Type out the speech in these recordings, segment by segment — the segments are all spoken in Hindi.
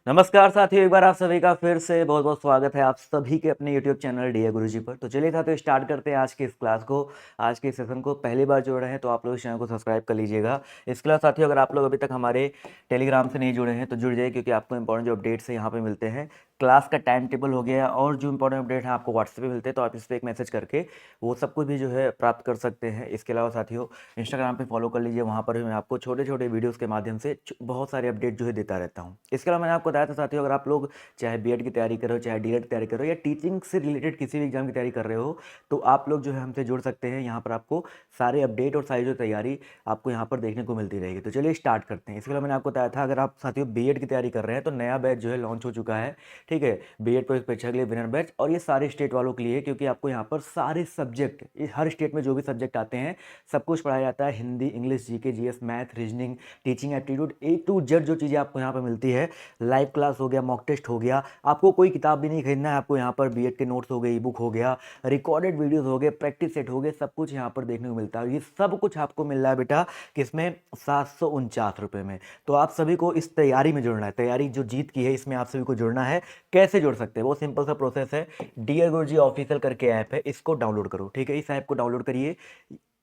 नमस्कार साथियों, एक बार आप सभी का फिर से बहुत बहुत स्वागत है आप सभी के अपने YouTube चैनल डी ए गुरुजी पर। तो चलिए साथियों, स्टार्ट करते हैं आज की इस क्लास को, आज के सेशन को। पहली बार जुड़ रहे हैं तो आप लोग इस चैनल को सब्सक्राइब कर लीजिएगा। इसके अलावा साथियों, अगर आप लोग अभी तक हमारे टेलीग्राम से नहीं जुड़े हैं तो जुड़ जाइए, क्योंकि आपको इंपॉर्टेंट जो अपडेट्स हैं यहाँ पे मिलते हैं। क्लास का टाइम टेबल हो गया और जो इंपॉर्टेंट अपडेट है आपको व्हाट्सएप पे मिलते हैं, तो आप इस पर एक मैसेज करके वो सब कुछ भी जो है प्राप्त कर सकते हैं। इसके अलावा साथियों, इंस्टाग्राम पे फॉलो कर लीजिए, वहाँ पर भी मैं आपको छोटे छोटे वीडियोस के माध्यम से बहुत सारे अपडेट जो है देता रहता हूँ। इसके अलावा मैंने आपको बताया था साथियों, अगर आप लोग चाहे बीएड की तैयारी करो, चाहे डीएड की तैयारी करो, या टीचिंग से रिलेटेड किसी भी एग्जाम की तैयारी कर रहे हो, तो आप लोग जो है हमसे जुड़ सकते हैं। यहाँ पर आपको सारे अपडेट और सारी जो तैयारी आपको यहाँ पर देखने को मिलती रहेगी। तो चलिए स्टार्ट करते हैं। इसके अलावा मैंने आपको बताया था, अगर आप साथियों बीएड की तैयारी कर रहे हैं तो नया बैच जो है लॉन्च हो चुका है। ठीक है, बीएड प्रवेश परीक्षा के लिए विनर बैच, और ये सारे स्टेट वालों के लिए, क्योंकि आपको यहाँ पर सारे सब्जेक्ट, हर स्टेट में जो भी सब्जेक्ट आते हैं सब कुछ पढ़ाया जाता है। Hindi, English, GK, GS, math, reasoning, teaching aptitude, A to Z जो चीज़ें आपको यहाँ पर मिलती है। लाइव क्लास हो गया, मॉक टेस्ट हो गया, आपको कोई किताब भी नहीं खरीदना है। आपको यहाँ पर बीएड के नोट्स हो गए, ई बुक हो गया, रिकॉर्डेड वीडियोस हो गए, प्रैक्टिस सेट हो गए, सब कुछ यहाँ पर देखने को मिलता है। ये सब कुछ आपको मिल रहा है बेटा किसमें? 749 रुपये में। तो आप सभी को इस तैयारी में जुड़ना है। तैयारी जो जीत की है इसमें आप सभी को जुड़ना है। कैसे जुड़ सकते हैं? वो सिंपल सा प्रोसेस है। डियर गुरुजी ऑफिशियल करके ऐप है, इसको डाउनलोड करो। ठीक है, इस ऐप को डाउनलोड करिए,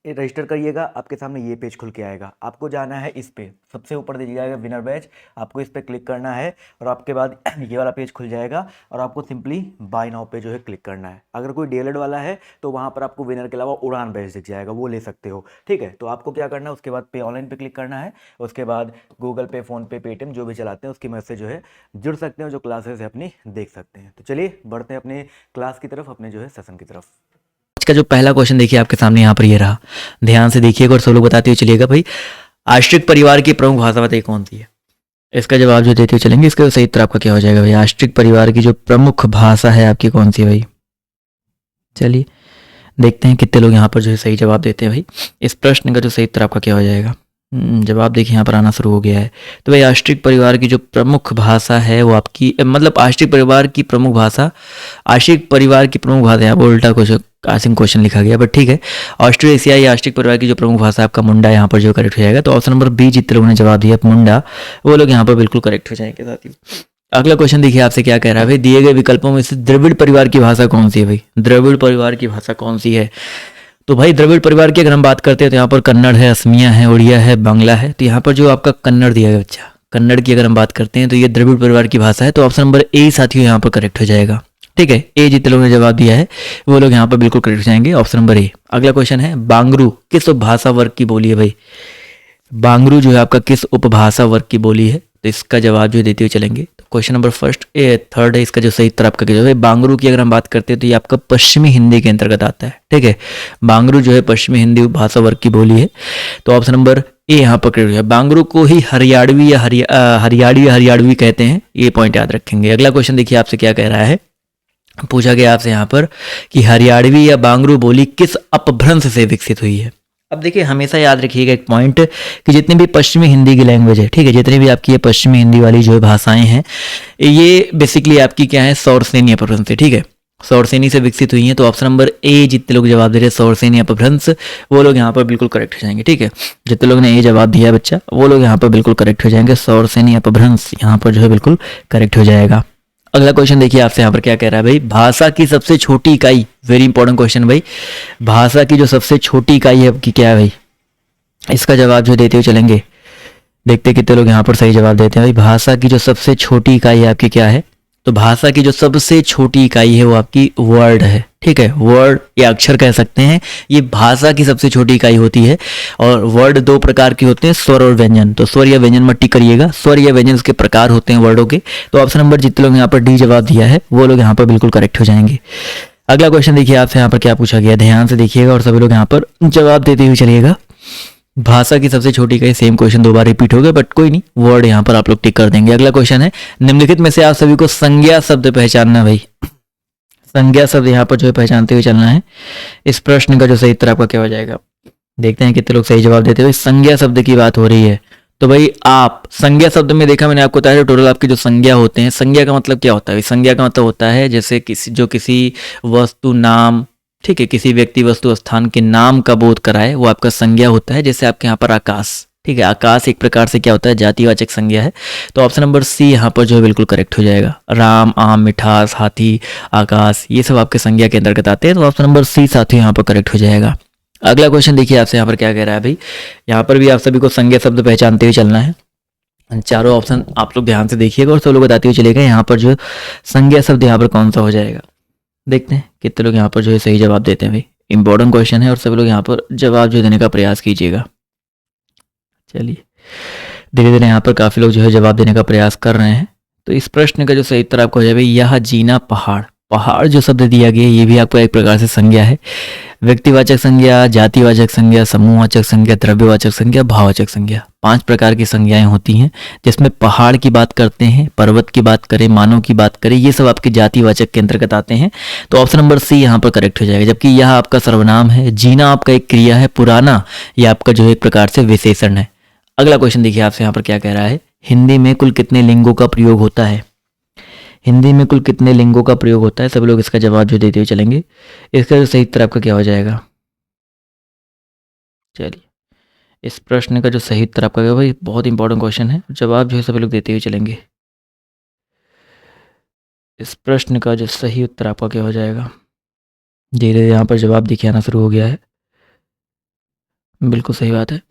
रजिस्टर करिएगा, आपके सामने ये पेज खुल के आएगा। आपको जाना है इस पे, सबसे ऊपर दे जाएगा विनर बैच, आपको इस पे क्लिक करना है और आपके बाद ये वाला पेज खुल जाएगा और आपको सिंपली बाय नाउ पे जो है क्लिक करना है। अगर कोई डीएलएड वाला है तो वहाँ पर आपको विनर के अलावा उड़ान बैच दिख जाएगा, वो ले सकते हो। ठीक है, तो आपको क्या करना है, उसके बाद पे ऑनलाइन पे क्लिक करना है, उसके बाद गूगल पे, फ़ोनपे, पेटीएम जो भी चलाते हैं उसकी मदद से जो है जुड़ सकते हैं, जो क्लासेस है अपनी देख सकते हैं। तो चलिए बढ़ते हैं अपने क्लास की तरफ, अपने जो है सेशन की तरफ। का जो पहला क्वेश्चन देखिए आपके सामने यहाँ पर ये रहा, ध्यान से देखिएगा और सब लोग बताते हुए चलिएगा। भाई, आश्रित परिवार की प्रमुख भाषा बताइए कौन सी है? इसका जवाब जो देते हुए चलेंगे, इसका सही उत्तर आपका क्या हो जाएगा? भाई, आश्रित परिवार की जो प्रमुख भाषा है आपकी कौन सी है भाई? चलिए देखते हैं कितने लोग यहाँ पर जो है सही जवाब देते हैं। भाई, इस प्रश्न का जो सही उत्तर आपका क्या हो जाएगा? जवाब देखिए यहाँ पर आना शुरू हो गया है। तो भाई, आश्रित परिवार की जो प्रमुख भाषा है वो आपकी, मतलब आश्रित परिवार की प्रमुख भाषा, आश्रित परिवार की प्रमुख भाषा, यहाँ पर उल्टा कुछ आसिम क्वेश्चन लिखा गया, बट ठीक है। ऑस्ट्रेशियाई आश्रित परिवार की जो प्रमुख भाषा है आपका मुंडा, यहाँ पर जो करेक्ट हो जाएगा। तो ऑप्शन नंबर बी जितने लोगों ने जवाब दिया मुंडा, वो लोग यहाँ पर बिल्कुल करेक्ट हो जाएंगे साथियों। अगला क्वेश्चन देखिए आपसे क्या कह रहा है। भाई, दिए गए विकल्पों में से द्रविड़ परिवार की भाषा कौन सी है? भाई, द्रविड़ परिवार की भाषा कौन सी है? तो भाई, द्रविड़ परिवार की अगर हम बात करते हैं तो यहाँ पर कन्नड़ है, असमिया है, उड़िया है, बांग्ला है। तो यहाँ पर जो आपका कन्नड़ दिया गया बच्चा, कन्नड़ की अगर हम बात करते हैं तो ये द्रविड़ परिवार की भाषा है। तो ऑप्शन नंबर ए साथियों यहाँ पर करेक्ट हो जाएगा। ठीक है, ए जितने लोगों ने जवाब दिया है वो लोग यहाँ पर बिल्कुल करेक्ट हो जाएंगे, ऑप्शन नंबर ए। अगला क्वेश्चन है, बांगरू किस उपभाषा वर्ग की बोली है? भाई, बांगरू जो है आपका किस उपभाषा वर्ग की बोली है? तो इसका जवाब जो देते हुए चलेंगे, तो क्वेश्चन नंबर थर्ड है, इसका जो सही उत्तर आपका क्या है? बांगरू की अगर हम बात करते हैं तो ये आपका पश्चिमी हिंदी के अंतर्गत आता है। ठीक है, बांगरू जो है पश्चिमी हिंदी उपभाषा वर्ग की बोली है। तो ऑप्शन नंबर ए यहाँ पर करेक्ट है। बांगरू को ही हरियाणवी या हरियाणवी कहते हैं, ये पॉइंट याद रखेंगे। अगला क्वेश्चन देखिए आपसे क्या कह रहा है, पूछा गया आपसे यहाँ पर कि हरियाणवी या बांगरू बोली किस अपभ्रंश से विकसित हुई है? अब देखिए, हमेशा याद रखिएगा एक पॉइंट कि जितनी भी पश्चिमी हिंदी की लैंग्वेज है, ठीक है, जितनी भी आपकी ये पश्चिमी हिंदी वाली जो भाषाएं हैं, ये बेसिकली आपकी क्या है, सौरसेनी अपभ्रंश से, ठीक है, सौरसेनी से विकसित हुई हैं। तो ऑप्शन नंबर ए जितने लोग जवाब दे रहे हैं सौरसेनी अपभ्रंश, वो लोग यहाँ पर बिल्कुल करेक्ट हो जाएंगे। ठीक है, जितने लोग ने ए जवाब दिया बच्चा, वो लोग यहाँ पर बिल्कुल करेक्ट हो जाएंगे। सौरसेनी अपभ्रंश यहाँ पर जो है बिल्कुल करेक्ट हो जाएगा। अगला क्वेश्चन देखिए आपसे यहाँ पर क्या कह रहा है। भाई, भाषा की सबसे छोटी इकाई, वेरी इंपॉर्टेंट क्वेश्चन भाई, भाषा की जो सबसे छोटी इकाई है आपकी क्या है भाई? इसका जवाब जो देते हुए चलेंगे, देखते कितने लोग यहाँ पर सही जवाब देते हैं। भाई, भाषा की जो सबसे छोटी इकाई है आपकी क्या है? तो भाषा की जो सबसे छोटी इकाई है वो आपकी वर्ड है। ठीक है, वर्ड या अक्षर कह सकते हैं, ये भाषा की सबसे छोटी इकाई होती है। और वर्ड दो प्रकार के होते हैं, स्वर और व्यंजन। तो स्वर या व्यंजन मत टिक करिएगा, स्वर या व्यंजन के प्रकार होते हैं वर्डों के। तो ऑप्शन नंबर जितने लोग यहाँ पर डी जवाब दिया है वो लोग यहाँ पर बिल्कुल करेक्ट हो जाएंगे। अगला क्वेश्चन देखिए आपसे यहाँ पर क्या पूछा गया, ध्यान से देखिएगा और सभी लोग यहाँ पर जवाब देते हुए चलिएगा। भाषा की सबसे छोटी इकाई, सेम क्वेश्चन दो बार रिपीट हो गया, बट कोई नहीं, वर्ड यहाँ पर आप लोग टिक कर देंगे। अगला क्वेश्चन है, निम्नलिखित में से आप सभी को संज्ञा शब्द पहचानना। भाई, संज्ञा शब्द यहाँ पर जो है पहचानते हुए चलना है। इस प्रश्न का जो सही उत्तर आपका क्या हो जाएगा? देखते हैं कितने लोग सही जवाब देते हैं। संज्ञा शब्द की बात हो रही है, तो भाई आप संज्ञा शब्द में देखा मैंने आपको बताया, टोटल आपकी जो संज्ञा होते हैं, संज्ञा का मतलब क्या होता है? संज्ञा का मतलब होता है जैसे किसी वस्तु, नाम, ठीक है, किसी व्यक्ति, वस्तु, स्थान के नाम का बोध कराए, वो आपका संज्ञा होता है। जैसे आपके यहाँ पर आकाश, ठीक है। आकाश एक प्रकार से क्या होता है, जातिवाचक संज्ञा है। तो ऑप्शन नंबर सी यहाँ पर जो है बिल्कुल करेक्ट हो जाएगा। राम, आम, मिठास, हाथी, आकाश, ये सब आपके संज्ञा के अंतर्गत आते हैं। तो ऑप्शन नंबर सी साथियों यहाँ पर करेक्ट हो जाएगा। अगला क्वेश्चन देखिए आपसे यहाँ पर क्या कह रहा है भाई। यहाँ पर भी आप सभी को संज्ञा शब्द पहचानते हुए चलना है। चारों ऑप्शन आप लोग ध्यान से देखिएगा और सब लोग बताते हुए चलेगा यहाँ पर जो संज्ञा शब्द यहाँ पर कौन सा हो जाएगा। देखते हैं कितने लोग यहाँ पर जो है सही जवाब देते हैं भाई। इंपॉर्टेंट क्वेश्चन है और सभी लोग यहाँ पर जवाब जो देने का प्रयास कीजिएगा। चलिए धीरे धीरे यहाँ पर काफ़ी लोग जो है जवाब देने का प्रयास कर रहे हैं। तो इस प्रश्न का जो सही उत्तर आपको हो जाए, यह जीना पहाड़। पहाड़ जो शब्द दिया गया है ये भी आपको एक प्रकार से संज्ञा है। व्यक्तिवाचक संज्ञा, जातिवाचक संज्ञा, समूहवाचक संज्ञा, द्रव्यवाचक संज्ञा, भाववाचक संज्ञा, 5 प्रकार की संज्ञाएं होती हैं जिसमें पहाड़ की बात करते हैं, पर्वत की बात करें, मानव की बात करें, ये सब आपके जातिवाचक के अंतर्गत आते हैं। तो ऑप्शन नंबर सी यहाँ पर करेक्ट हो जाएगा। जबकि यह आपका सर्वनाम है, जीना आपका एक क्रिया है, पुराना ये आपका जो है एक प्रकार से विशेषण है। अगला क्वेश्चन देखिए आपसे यहाँ पर क्या कह रहा है। हिंदी में कुल कितने लिंगों का प्रयोग होता है। हिंदी में कुल कितने लिंगों का प्रयोग होता है, सभी लोग इसका जवाब जो देते हुए चलेंगे। इसका जो सही उत्तर आपका क्या हो जाएगा। चलिए इस प्रश्न का जो सही उत्तर आपका क्या भाई, बहुत इंपॉर्टेंट क्वेश्चन है, जवाब जो है सभी लोग देते हुए चलेंगे। इस प्रश्न का जो सही उत्तर आपका क्या हो जाएगा। धीरे धीरे यहाँ पर जवाब दिखे आना शुरू हो गया है। बिल्कुल सही बात है।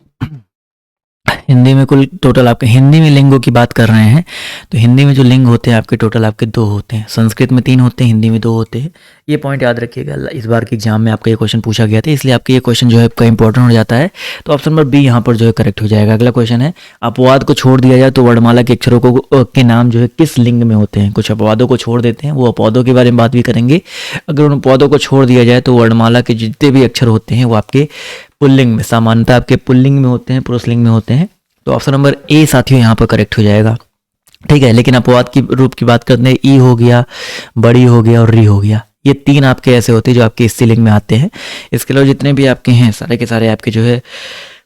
हिंदी में कुल टोटल आपके, हिंदी में लिंगों की बात कर रहे हैं तो हिंदी में जो लिंग होते हैं आपके टोटल आपके 2 होते हैं। संस्कृत में 3 होते हैं, हिंदी में 2 होते हैं। ये पॉइंट याद रखिएगा, इस बार के एग्जाम में आपका ये क्वेश्चन पूछा गया था, इसलिए आपका ये क्वेश्चन जो है आपका इंपॉर्टेंट हो जाता है। तो ऑप्शन नंबर बी यहाँ पर जो है करेक्ट हो जाएगा। अगला क्वेश्चन है, अपवाद को छोड़ दिया जाए तो वर्णमाला के अक्षरों को के नाम जो है किस लिंग में होते हैं। कुछ अपवादों को छोड़ देते हैं, वो अपवादों के बारे में बात भी करेंगे। अगर उन अपवादों को छोड़ दिया जाए तो वर्णमाला के जितने भी अक्षर होते हैं वो आपके पुल्लिंग में, सामान्यतः आपके पुल्लिंग में होते हैं, पुरुषलिंग में होते हैं। तो ऑप्शन नंबर ए साथियों यहाँ पर करेक्ट हो जाएगा। ठीक है, लेकिन अपवाद की रूप की बात करते हैं, ई हो गया, बड़ी हो गया और री हो गया, ये 3 आपके ऐसे होते हैं जो आपके स्त्रीलिंग में आते हैं। इसके अलावा जितने भी आपके हैं सारे के सारे आपके जो है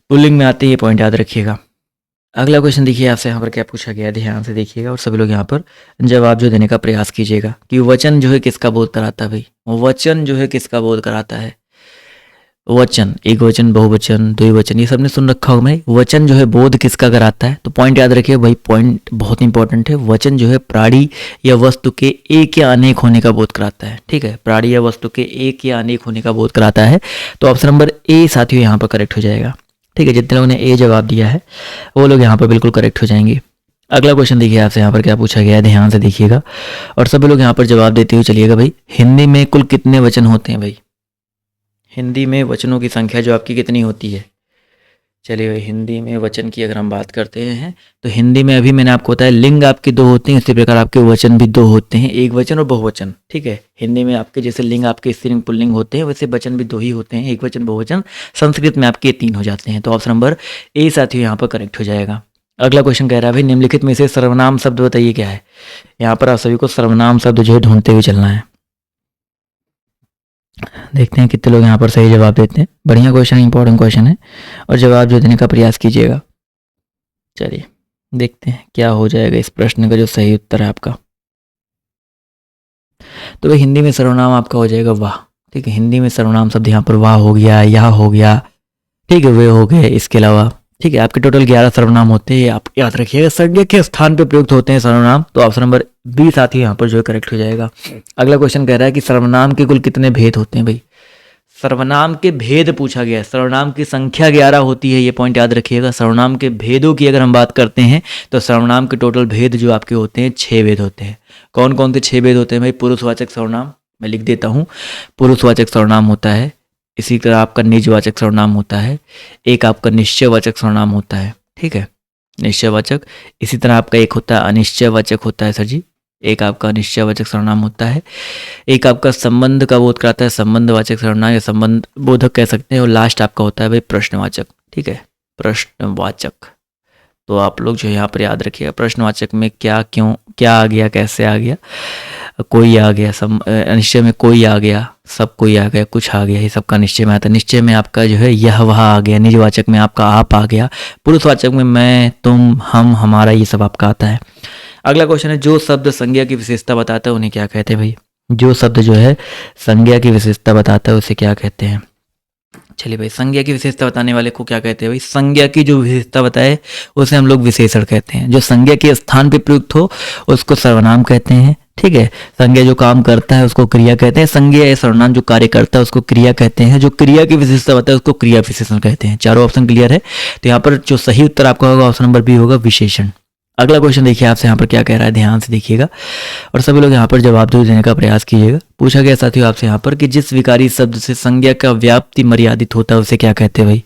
पुल्लिंग में आते हैं, ये पॉइंट याद रखिएगा। अगला क्वेश्चन देखिए आपसे यहाँ पर क्या पूछा गया है, ध्यान से देखिएगा और सभी लोग यहाँ पर जवाब जो देने का प्रयास कीजिएगा कि वचन जो है किसका बोध कराता है। भाई वचन जो है किसका बोध कराता है। वचन, एक वचन, बहुवचन, द्विवचन, ये सबने सुन रखा होगा। मैं वचन जो है बोध किसका कराता है। तो पॉइंट याद रखिए भाई, पॉइंट बहुत इंपॉर्टेंट है। वचन जो है प्राणी या वस्तु के एक या अनेक होने का बोध कराता है। ठीक है, प्राणी या वस्तु के एक या अनेक होने का बोध कराता है। तो ऑप्शन नंबर ए साथियों यहाँ पर करेक्ट हो जाएगा। ठीक है, जितने लोगों ने ए जवाब दिया है वो लोग यहाँ पर बिल्कुल करेक्ट हो जाएंगे। अगला क्वेश्चन देखिए आपसे यहाँ पर क्या पूछा गया है, ध्यान से देखिएगा और सभी लोग यहाँ पर जवाब देते हुए चलिएगा। भाई हिंदी में कुल कितने वचन होते हैं। भाई हिंदी में वचनों की संख्या जो आपकी कितनी होती है। चलिए भाई हिंदी में वचन की अगर हम बात करते हैं तो हिंदी में अभी मैंने आपको बताया लिंग आपके 2 होते हैं, इसी प्रकार आपके वचन भी 2 होते हैं, एक वचन और बहुवचन। ठीक है, हिंदी में आपके जैसे लिंग आपके स्त्रीलिंग पुल्लिंग होते हैं वैसे वचन भी 2 ही होते हैं, एक वचन बहुवचन। संस्कृत में आपके 3 हो जाते हैं। तो ऑप्शन नंबर ए साथियों यहाँ पर करेक्ट हो जाएगा। अगला क्वेश्चन कह रहा है भाई निम्नलिखित में से सर्वनाम शब्द बताइए क्या है। यहाँ पर आप सभी को सर्वनाम शब्द जो है ढूंढते हुए चलना है। देखते हैं कितने लोग यहाँ पर सही जवाब देते हैं। बढ़िया क्वेश्चन है, इंपॉर्टेंट क्वेश्चन है और जवाब जो देने का प्रयास कीजिएगा। चलिए देखते हैं क्या हो जाएगा इस प्रश्न का जो सही उत्तर है आपका। तो भाई हिंदी में सर्वनाम आपका हो जाएगा वाह। ठीक है, हिंदी में सर्वनाम शब्द यहाँ पर वाह हो गया, यह हो गया, ठीक है, वे हो गए। इसके अलावा ठीक है आपके टोटल 11 सर्वनाम होते हैं, आप याद रखिएगा। संज्ञा के स्थान पर प्रयुक्त होते हैं सर्वनाम। तो ऑप्शन नंबर बी साथी यहाँ पर जो है करेक्ट हो जाएगा। अगला क्वेश्चन कह रहा है कि सर्वनाम के कुल कितने भेद होते हैं। भाई सर्वनाम के भेद पूछा गया है, सर्वनाम की संख्या 11 होती है, ये पॉइंट याद रखिएगा। सर्वनाम के भेदों की अगर हम बात करते हैं तो सर्वनाम के टोटल भेद जो आपके होते हैं 6 भेद होते हैं। कौन कौन से 6 भेद होते हैं भाई। पुरुषवाचक सर्वनाम, मैं लिख देता हूँ, पुरुषवाचक सर्वनाम होता है, इसी तरह आपका निजवाचक सर्वनाम होता है, एक आपका निश्चयवाचक सर्वनाम होता है। ठीक है, निश्चयवाचक। इसी तरह आपका एक होता है अनिश्चयवाचक होता है सर जी, एक आपका निश्चयवाचक सर्वनाम होता है, एक आपका संबंध का बोध कराता है, संबंधवाचक सर्वनाम या संबंध बोधक कह सकते हैं, और लास्ट आपका होता है भाई प्रश्नवाचक। ठीक है, प्रश्नवाचक। तो आप लोग जो यहाँ पर याद रखिएगा प्रश्नवाचक में क्या, क्यों, क्या आ गया, कैसे आ गया, कोई आ गया, निश्चय में कोई आ गया, सब कोई आ गया, कुछ आ गया, ये सबका निश्चय में आता है। निश्चय में आपका जो है यह वह आ गया, निजवाचक में आपका आप आ गया, पुरुषवाचक में मैं, तुम, हम, हमारा, ये सब आपका आता है। अगला क्वेश्चन है जो शब्द संज्ञा की विशेषता बताता है उन्हें क्या कहते हैं। भाई जो शब्द जो है संज्ञा की विशेषता बताता है उसे क्या कहते हैं। चलिए भाई, संज्ञा की विशेषता बताने वाले को क्या कहते हैं भाई? संज्ञा की जो विशेषता बताए उसे हम लोग विशेषण कहते हैं। जो संज्ञा के स्थान पे प्रयुक्त हो उसको सर्वनाम कहते हैं। ठीक है, संज्ञा जो काम करता है उसको क्रिया कहते हैं। संज्ञा या सर्वनाम जो कार्य करता है उसको क्रिया कहते हैं। जो क्रिया की विशेषता बताए उसको क्रिया विशेषण कहते हैं। चारों ऑप्शन क्लियर है? तो यहाँ पर जो सही उत्तर आपका होगा ऑप्शन नंबर बी होगा, विशेषण। अगला क्वेश्चन देखिए आपसे यहाँ पर क्या कह रहा है, ध्यान से देखिएगा और सभी लोग यहाँ पर जवाब देने का प्रयास कीजिएगा। पूछा गया साथियों आपसे यहाँ पर कि जिस विकारी शब्द से संज्ञा का व्याप्ति मर्यादित होता है उसे क्या कहते हैं भाई?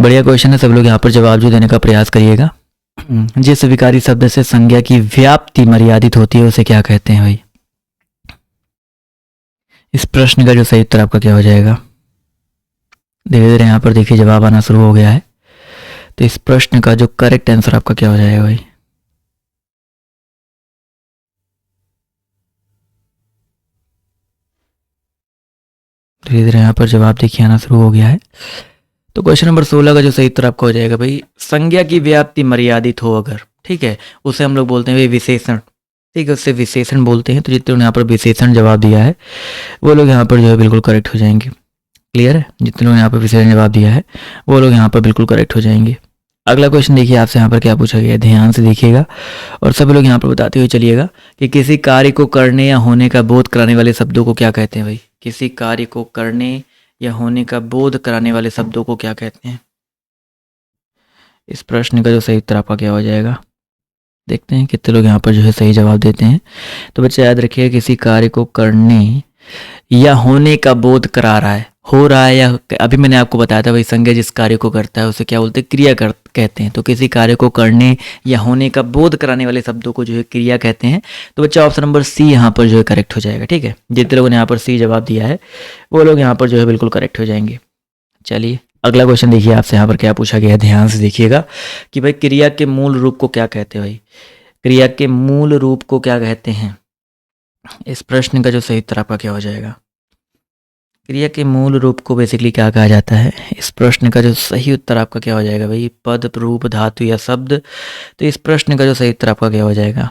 बढ़िया क्वेश्चन है, सब लोग यहाँ पर जवाब जो देने का प्रयास करिएगा। जिस विकारी शब्द से संज्ञा की व्याप्ति मर्यादित होती है उसे क्या कहते हैं भाई? इस प्रश्न का जो सही उत्तर आपका क्या हो जाएगा? धीरे धीरे यहाँ पर देखिए जवाब आना शुरू हो गया है। तो इस प्रश्न का जो करेक्ट आंसर आपका क्या हो जाएगा भाई? धीरे धीरे यहाँ पर जवाब देखिए आना शुरू हो गया है। तो क्वेश्चन नंबर 16 का जो सही उत्तर आपका हो जाएगा भाई, संज्ञा की व्याप्ति मर्यादित हो अगर, ठीक है, उसे हम लोग बोलते हैं भाई विशेषण। ठीक है, उससे विशेषण बोलते हैं। तो जितने लोग यहाँ पर विशेषण जवाब दिया है वो लोग यहाँ पर जो है बिल्कुल करेक्ट हो जाएंगे। क्लियर है? जितने लोग यहाँ पर विशेषण जवाब दिया है वो लोग यहाँ पर बिल्कुल करेक्ट हो जाएंगे। अगला क्वेश्चन देखिए आपसे यहाँ पर क्या पूछा गया है, ध्यान से देखिएगा और सभी लोग यहाँ पर बताते हुए चलिएगा कि किसी कार्य को करने या होने का बोध कराने वाले शब्दों को क्या कहते हैं भाई? किसी कार्य को करने या होने का बोध कराने वाले शब्दों को क्या कहते हैं? इस प्रश्न का जो सही उत्तर आपका क्या हो जाएगा? देखते हैं कितने लोग यहाँ पर जो है सही जवाब देते हैं। तो बच्चे याद रखिए, किसी कार्य को करने या होने का बोध करा रहा है, हो रहा है या अभी मैंने आपको बताया था भाई, संज्ञा जिस कार्य को करता है उसे क्या बोलते हैं? क्रिया कहते हैं। तो किसी कार्य को करने या होने का बोध कराने वाले शब्दों को जो है क्रिया कहते हैं। तो बच्चा ऑप्शन नंबर सी यहाँ पर जो है करेक्ट हो जाएगा। ठीक है, जितने लोगों ने यहाँ पर सी जवाब दिया है वो लोग यहाँ पर जो है बिल्कुल करेक्ट हो जाएंगे। चलिए अगला क्वेश्चन देखिए आपसे यहाँ पर क्या पूछा गया है, ध्यान से देखिएगा कि भाई क्रिया के मूल रूप को क्या कहते हैं भाई? क्रिया के मूल रूप को क्या कहते हैं? इस प्रश्न का जो सही उत्तर आपका क्या हो जाएगा? क्रिया के मूल रूप को बेसिकली क्या कहा जाता है? इस प्रश्न का जो सही उत्तर आपका क्या हो जाएगा भाई? पद, रूप, धातु या शब्द? तो इस प्रश्न का जो सही उत्तर आपका क्या हो जाएगा?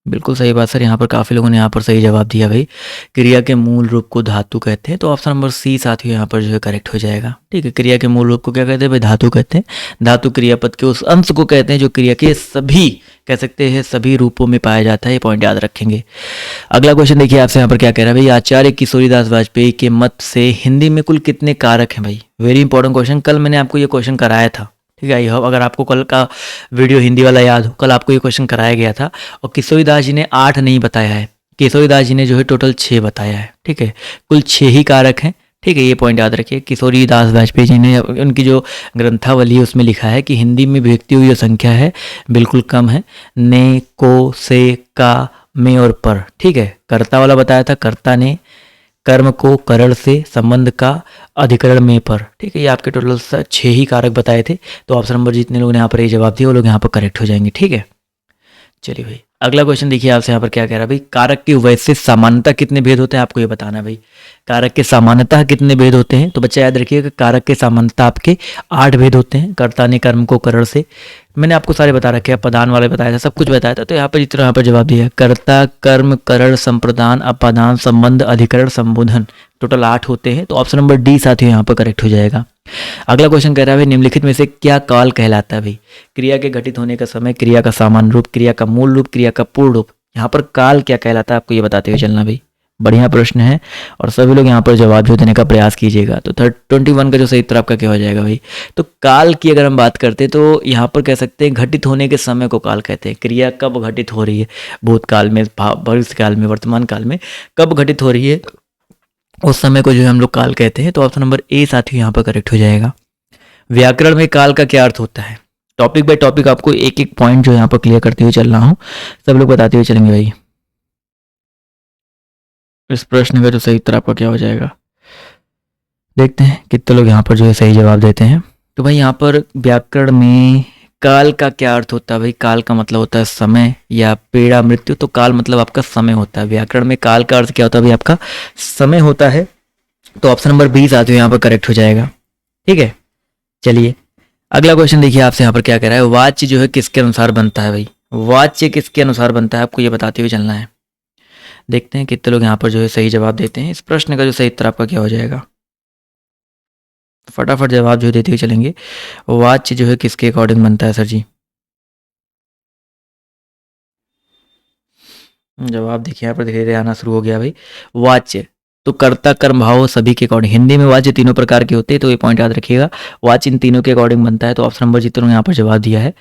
बिल्कुल सही बात सर, यहाँ पर काफ़ी लोगों ने यहाँ पर सही जवाब दिया भाई। क्रिया के मूल रूप को धातु कहते हैं। तो ऑप्शन नंबर सी साथियों यहाँ पर जो है करेक्ट हो जाएगा। ठीक है, क्रिया के मूल रूप को क्या कहते हैं भाई? धातु कहते हैं। धातु क्रियापद के उस अंश को कहते हैं जो क्रिया के सभी, कह सकते हैं सभी रूपों में पाया जाता है। ये पॉइंट याद रखेंगे। अगला क्वेश्चन देखिए आपसे यहाँ पर क्या कह रहा है भाई, आचार्य किशोरीदास वाजपेयी के मत से हिंदी में कुल कितने कारक हैं भाई? वेरी इंपॉर्टेंट क्वेश्चन, कल मैंने आपको ये क्वेश्चन कराया था। ठीक है, आई होप अगर आपको कल का वीडियो हिंदी वाला याद हो, कल आपको ये क्वेश्चन कराया गया था और किशोरीदास जी ने 8 नहीं बताया है, किशोरीदास जी ने जो है टोटल 6 बताया है। ठीक है, कुल 6 ही कारक हैं। ठीक है, ये पॉइंट याद रखिए। किशोरीदास वाजपेयी जी ने उनकी जो ग्रंथावली है उसमें लिखा है कि हिंदी में विभक्ति हुई जो संख्या है बिल्कुल कम है। ने, को, से, का, में और पर। ठीक है, कर्ता वाला बताया था, कर्ता ने, कर्म को, करण से, संबंध का, अधिकरण में पर। ठीक है, ये आपके टोटल 6 ही कारक बताए थे। तो ऑप्शन नंबर जितने लोगों ने यहाँ पर ये जवाब दिया वो लोग यहाँ पर करेक्ट हो जाएंगे। ठीक है, चलिए भाई अगला क्वेश्चन देखिए आपसे यहाँ पर क्या कह रहा है भाई, कारक के वैसे सामान्यता कितने भेद होते हैं आपको ये बताना है भाई। कारक के सामान्यता कितने भेद होते हैं? तो बच्चा याद रखिएगा, कारक के सामान्यता आपके 8 भेद होते हैं। कर्ता ने कर्म को करण से, मैंने आपको सारे बता रखे हैं, पदान वाले बताया था, सब कुछ बताया था। तो यहाँ पर जितना यहाँ पर जवाब दिया, कर्ता, कर्म, करण, संप्रदान, अपादान, संबंध, अधिकरण, संबोधन, टोटल 8 होते हैं। तो ऑप्शन नंबर डी साथियों यहाँ पर करेक्ट हो जाएगा। अगला क्वेश्चन कह रहा है भाई, निम्नलिखित में से क्या काल कहलाता है भाई? क्रिया के घटित होने का समय, क्रिया का सामान्य रूप, क्रिया का मूल रूप, क्रिया का पूर्ण रूप। यहाँ पर काल क्या कहलाता है आपको ये बताते हुए चलना भाई। बढ़िया प्रश्न है और सभी लोग यहाँ पर जवाब जो देने का प्रयास कीजिएगा। तो 21 का जो सही उत्तर आपका क्या हो जाएगा भाई? तो काल की अगर हम बात करते हैं तो यहाँ पर कह सकते हैं घटित होने के समय को काल कहते हैं। क्रिया कब घटित हो रही है, भूतकाल में, भविष्यकाल में, वर्तमान काल में, कब घटित हो रही है उस समय को जो है हम लोग काल कहते हैं। तो ऑप्शन नंबर ए साथियों यहाँ पर करेक्ट हो जाएगा। व्याकरण में काल का क्या अर्थ होता है? टॉपिक बाय टॉपिक आपको एक एक पॉइंट जो यहाँ पर क्लियर करते हुए चल रहा हूँ, सब लोग बताते हुए चलेंगे भाई। इस प्रश्न का जो सही उत्तर आपका क्या हो जाएगा, देखते हैं कितने लोग यहाँ पर जो है सही जवाब देते हैं। तो भाई यहाँ पर व्याकरण में काल का क्या अर्थ होता है भाई? काल का मतलब होता है समय या पीड़ा, मृत्यु। तो काल मतलब आपका समय होता है। व्याकरण में काल का अर्थ क्या होता है भाई? आपका समय होता है। तो ऑप्शन नंबर 20 आते हुए यहाँ पर करेक्ट हो जाएगा। ठीक है, चलिए अगला क्वेश्चन देखिए आपसे यहाँ पर क्या कह रहा है, वाच्य जो है किसके अनुसार बनता है भाई? वाच्य किसके अनुसार बनता है आपको ये बताते हुए चलना है। देखते हैं कितने लोग यहाँ पर जो है सही जवाब देते हैं। इस प्रश्न का जो सही उत्तर आपका क्या हो जाएगा? तो फटाफट जवाब जो देते हुए चलेंगे, वाच्य जो है किसके अकॉर्डिंग बनता है सर जी? जवाब देखिए यहाँ पर धीरे धीरे आना शुरू हो गया भाई। वाच्य तो कर्ता कर्म भाव सभी के अकॉर्डिंग, हिंदी में वाच्य तीनों प्रकार के होते हैं, तो ये पॉइंट याद रखिएगा। वाच्य इन तीनों के अकॉर्डिंग बनता है, तो ऑप्शन नंबर जितने लोग यहाँ पर जवाब दिया है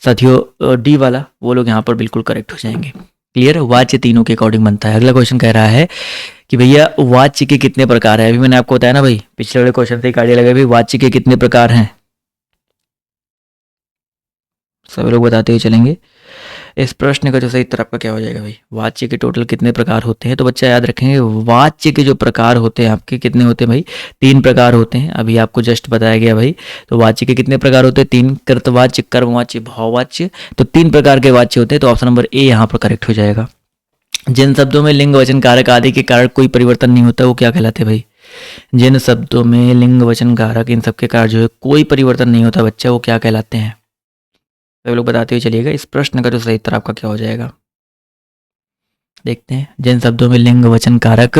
साथियों डी वाला, वो लोग यहाँ पर बिल्कुल करेक्ट हो जाएंगे। क्लियर, वाच्य तीनों के अकॉर्डिंग बनता है। अगला क्वेश्चन कह रहा है कि भैया वाच्य के कितने प्रकार है? अभी मैंने आपको बताया ना भाई, पिछले वाले क्वेश्चन से एक आइडिया लगा भाई वाच्य के कितने प्रकार हैं, सभी लोग बताते हुए चलेंगे। इस प्रश्न का जो सही उत्तर आपका क्या हो जाएगा भाई? वाच्य के टोटल कितने प्रकार होते हैं? तो बच्चा याद रखेंगे, वाच्य के जो प्रकार होते हैं आपके कितने होते हैं भाई? 3 प्रकार होते हैं, अभी आपको जस्ट बताया गया भाई। तो वाच्य के कितने प्रकार होते हैं? 3, कृतवाच्य, कर्मवाच्य, भाववाच्य। तो 3 प्रकार के वाच्य होते हैं, तो ऑप्शन नंबर ए यहाँ पर करेक्ट हो जाएगा। जिन शब्दों में लिंग वचन कारक आदि के कारण कोई परिवर्तन नहीं होता वो क्या कहलाते हैं भाई? जिन शब्दों में लिंग वचन कारक इन सबके कारण जो है कोई परिवर्तन नहीं होता बच्चा, वो क्या कहलाते हैं? तो लोग बताते हुए चलिएगा, इस प्रश्न का जो सही उत्तर आपका क्या हो जाएगा? देखते हैं। जिन शब्दों में लिंग वचन कारक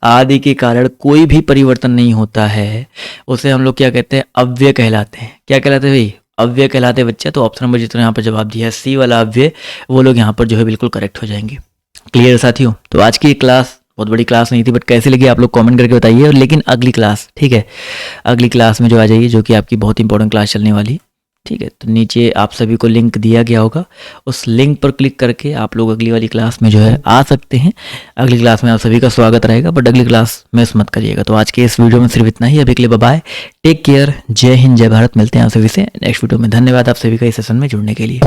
आदि के कारण कोई भी परिवर्तन नहीं होता है उसे हम लोग क्या कहते हैं? अव्यय कहलाते हैं। क्या कहलाते हैं भाई? अव्यय कहलाते हैं बच्चा। तो ऑप्शन नंबर जितना यहाँ पर जवाब दिया है सी वाला अव्यय, वो लोग यहाँ पर जो है बिल्कुल करेक्ट हो जाएंगे। क्लियर साथियों? तो आज की क्लास बहुत बड़ी क्लास नहीं थी, बट कैसी लगी आप लोग कमेंट करके बताइए। और लेकिन अगली क्लास, ठीक है, अगली क्लास में जो आ जाइए, जो कि आपकी बहुत इंपॉर्टेंट क्लास चलने वाली, ठीक है। तो नीचे आप सभी को लिंक दिया गया होगा, उस लिंक पर क्लिक करके आप लोग अगली वाली क्लास में जो है आ सकते हैं। अगली क्लास में आप सभी का स्वागत रहेगा, बट अगली क्लास मिस मत करिएगा। तो आज के इस वीडियो में सिर्फ इतना ही। अभी के लिए बाय बाय, टेक केयर, जय हिंद, जय भारत। मिलते हैं आप सभी से नेक्स्ट वीडियो में। धन्यवाद आप सभी का इस सेशन में जुड़ने के लिए।